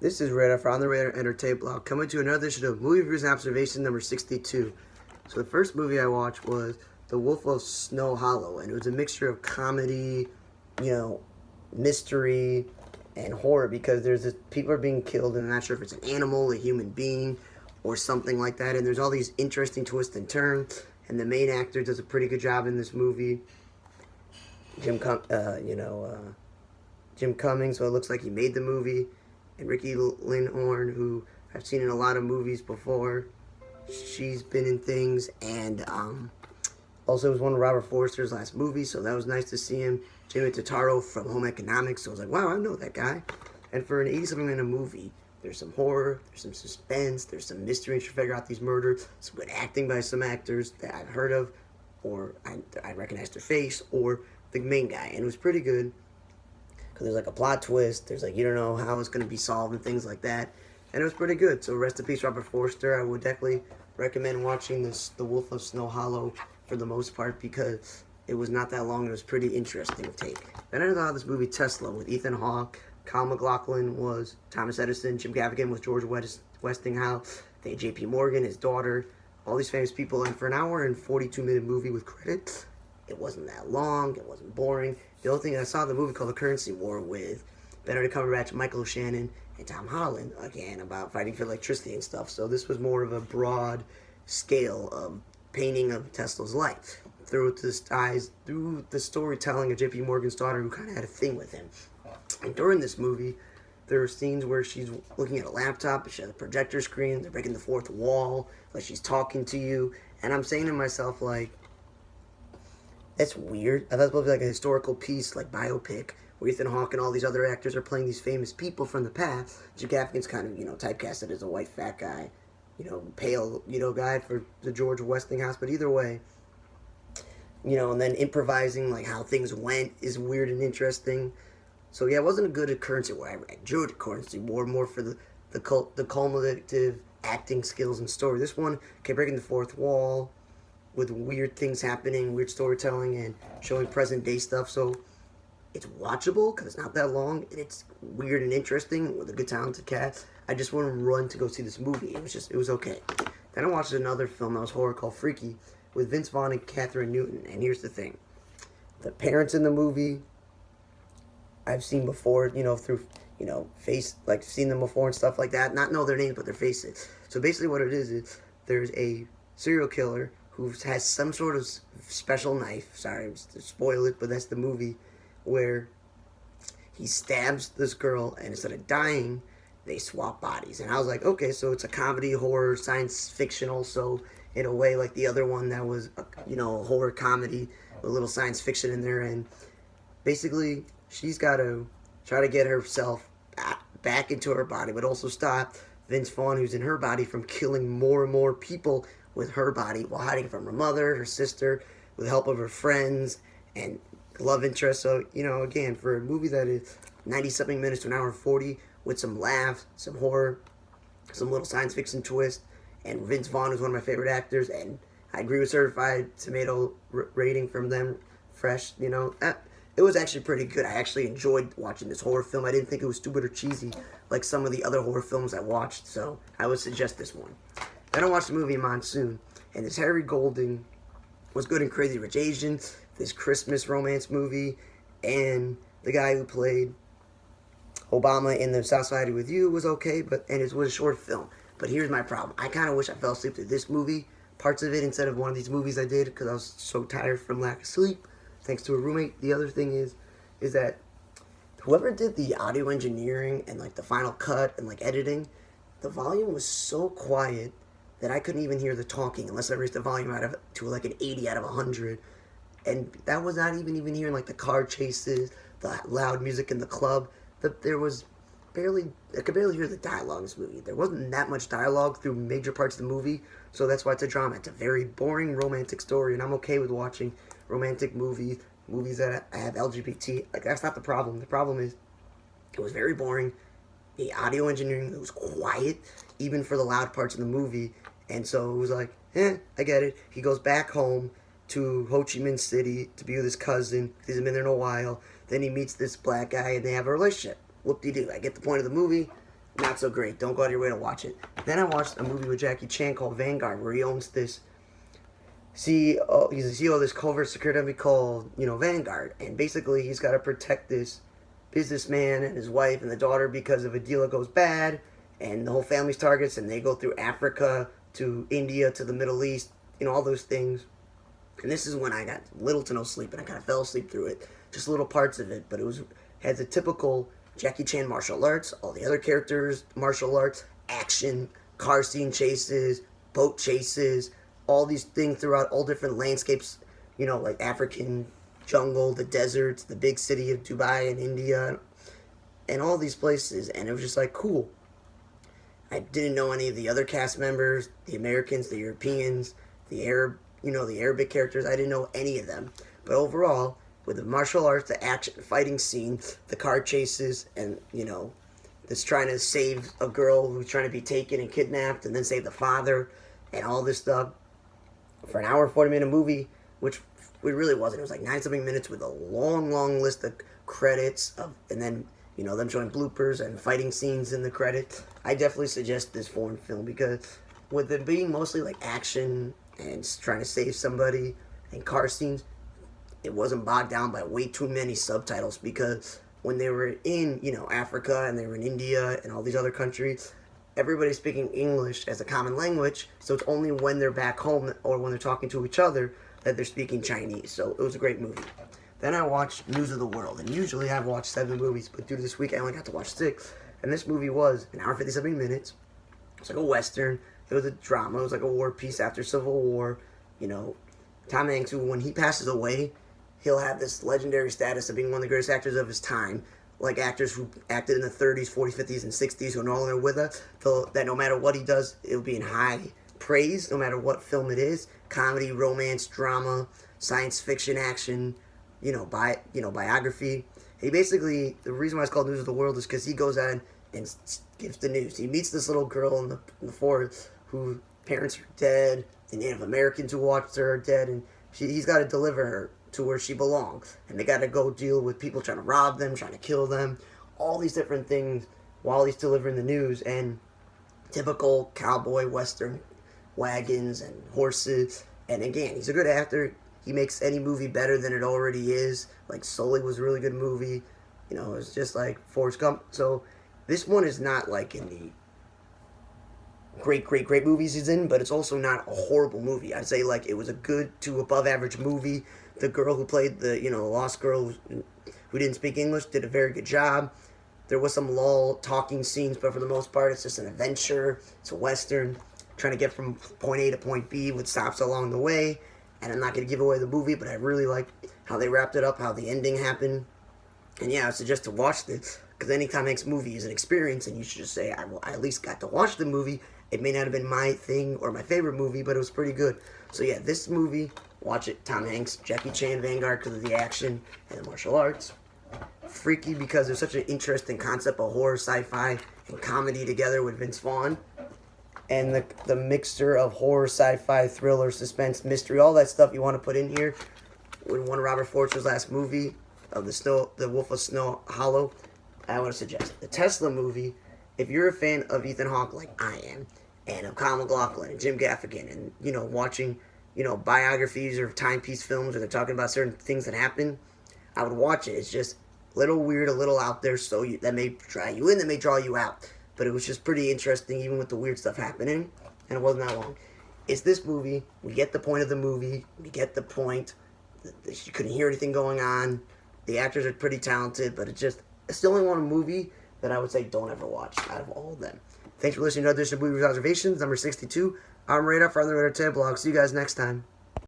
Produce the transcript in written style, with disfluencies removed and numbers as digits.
This is Radar for On the Radar Entertainment Blog, coming to another edition of Movie Reviews and Observation number 62. So the first movie I watched was The Wolf of Snow Hollow, and it was a mixture of comedy, mystery, and horror, because people are being killed, and I'm not sure if it's an animal, a human being, or something like that, and there's all these interesting twists and turns, and the main actor does a pretty good job in this movie. Jim Cummings, so it looks like he made the movie. And Ricky Lindhorn, who I've seen in a lot of movies before. She's been in things, and also was one of Robert Forster's last movies, so that was nice to see him. Jimmy Totaro from Home Economics, so I was like, wow, I know that guy. And for an 80-something minute movie, there's some horror, there's some suspense, there's some mystery, and you figure out these murders, some good acting by some actors that I've heard of, or I recognize their face, or the main guy, and it was pretty good. Because there's like a plot twist, there's like, you don't know how it's going to be solved and things like that. And it was pretty good. So rest in peace, Robert Forster. I would definitely recommend watching The Wolf of Snow Hollow for the most part, because it was not that long. It was pretty interesting to take. Then I saw this movie Tesla with Ethan Hawke. Kyle MacLachlan was Thomas Edison. Jim Gaffigan was George Westinghouse. They had J.P. Morgan, his daughter. All these famous people. And for an hour and 42-minute movie with credits, it wasn't that long. It wasn't boring. The only thing, I saw the movie called The Currency War with Benedict Cumberbatch, Michael O'Shannon, and Tom Holland, again, about fighting for electricity and stuff. So this was more of a broad scale of painting of Tesla's life through the storytelling of J.P. Morgan's daughter, who kind of had a thing with him. And during this movie, there are scenes where she's looking at a laptop, she has a projector screen, they're breaking the fourth wall, like she's talking to you, and I'm saying to myself, like, that's weird. I thought it was supposed to be like a historical piece, like biopic, where Ethan Hawke and all these other actors are playing these famous people from the past. Jim Gaffigan's kind of, typecasted as a white fat guy, pale, guy for the George Westinghouse. But either way, and then improvising, like, how things went is weird and interesting. So, yeah, it wasn't a good Currency War. I enjoyed the Currency War more for the cumulative acting skills and story. This one kept breaking the fourth wall, with weird things happening, weird storytelling, and showing present-day stuff. So it's watchable, because it's not that long, and it's weird and interesting, with a good talented cast. I just want to run to go see this movie. It was okay. Then I watched another film that was horror called Freaky, with Vince Vaughn and Catherine Newton. And here's the thing. The parents in the movie, I've seen before, through, seen them before and stuff like that. Not know their names, but their faces. So basically what it is there's a serial killer who has some sort of special knife. Sorry to spoil it, but that's the movie, where he stabs this girl, and instead of dying, they swap bodies. And I was like, okay, so it's a comedy, horror, science fiction also, in a way, like the other one that was, a horror comedy with a little science fiction in there. And basically, she's got to try to get herself back into her body, but also stop Vince Vaughn, who's in her body, from killing more and more people with her body, while hiding from her mother, her sister, with the help of her friends, and love interest. So, again, for a movie that is 90-something minutes to an hour and 40, with some laughs, some horror, some little science fiction twist, and Vince Vaughn is one of my favorite actors, and I agree with Certified Tomato rating from them, fresh, it was actually pretty good. I actually enjoyed watching this horror film. I didn't think it was stupid or cheesy like some of the other horror films I watched, so I would suggest this one. Then I watched the movie Monsoon, and this Harry Golding was good in Crazy Rich Asians, this Christmas romance movie, and the guy who played Obama in The South Side with You was okay, and it was a short film. But here's my problem. I kind of wish I fell asleep to this movie, parts of it, instead of one of these movies I did, because I was so tired from lack of sleep, thanks to a roommate. The other thing is that whoever did the audio engineering and, like, the final cut and, like, editing, the volume was so quiet that I couldn't even hear the talking unless I raised the volume to like an 80 out of 100. And that was not even hearing, like, the car chases, the loud music in the club. I could barely hear the dialogue in this movie. There wasn't that much dialogue through major parts of the movie, so that's why it's a drama. It's a very boring romantic story, and I'm okay with watching romantic movies that have LGBT. Like, that's not the problem. The problem is it was very boring. The audio engineering, it was quiet, even for the loud parts of the movie. And so it was like, I get it. He goes back home to Ho Chi Minh City to be with his cousin. He hasn't been there in a while. Then he meets this black guy, and they have a relationship. Whoop-de-doo. I get the point of the movie. not so great. Don't go out of your way to watch it. Then I watched a movie with Jackie Chan called Vanguard, where he owns this CEO. He's the CEO of this covert security company called, Vanguard, and basically he's got to protect this businessman and his wife and the daughter because of a deal that goes bad, and the whole family's targets, and they go through Africa to India to the Middle East, all those things. And this is when I got little to no sleep, and I kind of fell asleep through it, just little parts of it, but had the typical Jackie Chan martial arts, all the other characters, martial arts, action, car scene chases, boat chases, all these things throughout all different landscapes, like African jungle, the deserts, the big city of Dubai and India, and all these places, and it was just like, cool. I didn't know any of the other cast members, the Americans, the Europeans, the Arab, the Arabic characters. I didn't know any of them. But overall, with the martial arts, the action, fighting scene, the car chases, and, this trying to save a girl who's trying to be taken and kidnapped, and then save the father, and all this stuff, for an hour, 40-minute movie, which it really wasn't. It was like 9-something minutes with a long, long list of credits, and then, them showing bloopers and fighting scenes in the credits. I definitely suggest this foreign film, because with it being mostly like action and trying to save somebody and car scenes, it wasn't bogged down by way too many subtitles, because when they were in, Africa, and they were in India and all these other countries, everybody's speaking English as a common language, so it's only when they're back home or when they're talking to each other that they're speaking Chinese. So it was a great movie. Then I watched News of the World, and usually I've watched 7 movies, but due to this week I only got to watch 6, and this movie was an hour 57 minutes. It's like a Western. It was a drama. It was like a war piece after Civil War. Tom Hanks, who, when he passes away, he'll have this legendary status of being one of the greatest actors of his time. Like actors who acted in the 30s, 40s, 50s, and 60s who are no longer with us, that no matter what he does, it'll be in high praise, no matter what film it is. Comedy, romance, drama, science fiction, action, biography. He basically, the reason why it's called News of the World is because he goes on and gives the news. He meets this little girl in the forest whose parents are dead, the Native Americans who watched her are dead, and he's got to deliver her to where she belongs. And they got to go deal with people trying to rob them, trying to kill them, all these different things while he's delivering the news. And typical cowboy western wagons and horses. And again, he's a good actor. He makes any movie better than it already is. Like Sully was a really good movie. It's just like Forrest Gump. So this one is not like in the great movies he's in, but it's also not a horrible movie. I'd say like it was a good to above average movie. The girl who played the lost girl who didn't speak English did a very good job. There was some lull talking scenes, but for the most part it's just an adventure. It's a Western trying to get from point A to point B with stops along the way. And I'm not going to give away the movie, but I really like how they wrapped it up, how the ending happened. And yeah, I suggest to watch this, because anytime Hank's movie is an experience, and you should just say, I at least got to watch the movie. It may not have been my thing or my favorite movie, but it was pretty good. So yeah, this movie, watch it. Tom Hanks, Jackie Chan, Vanguard, because of the action and the martial arts. Freaky, because there's such an interesting concept of horror, sci-fi, and comedy together with Vince Vaughn. And the mixture of horror, sci-fi, thriller, suspense, mystery, all that stuff you want to put in here. When one of Robert Forster's last movie of the Wolf of Snow Hollow, I want to suggest the Tesla movie. If you're a fan of Ethan Hawke like I am, and of Kyle MacLachlan and Jim Gaffigan, and watching biographies or timepiece films, or they're talking about certain things that happen, I would watch it. It's just a little weird, a little out there, so that may draw you in, that may draw you out. But it was just pretty interesting, even with the weird stuff happening, and it wasn't that long. It's this movie. We get the point of the movie. We get the point. You couldn't hear anything going on. The actors are pretty talented, but it's the only one movie that I would say don't ever watch out of all of them. Thanks for listening to Edition of Movie Observations, number 62. I'm Radar for the Radar 10 blog. See you guys next time.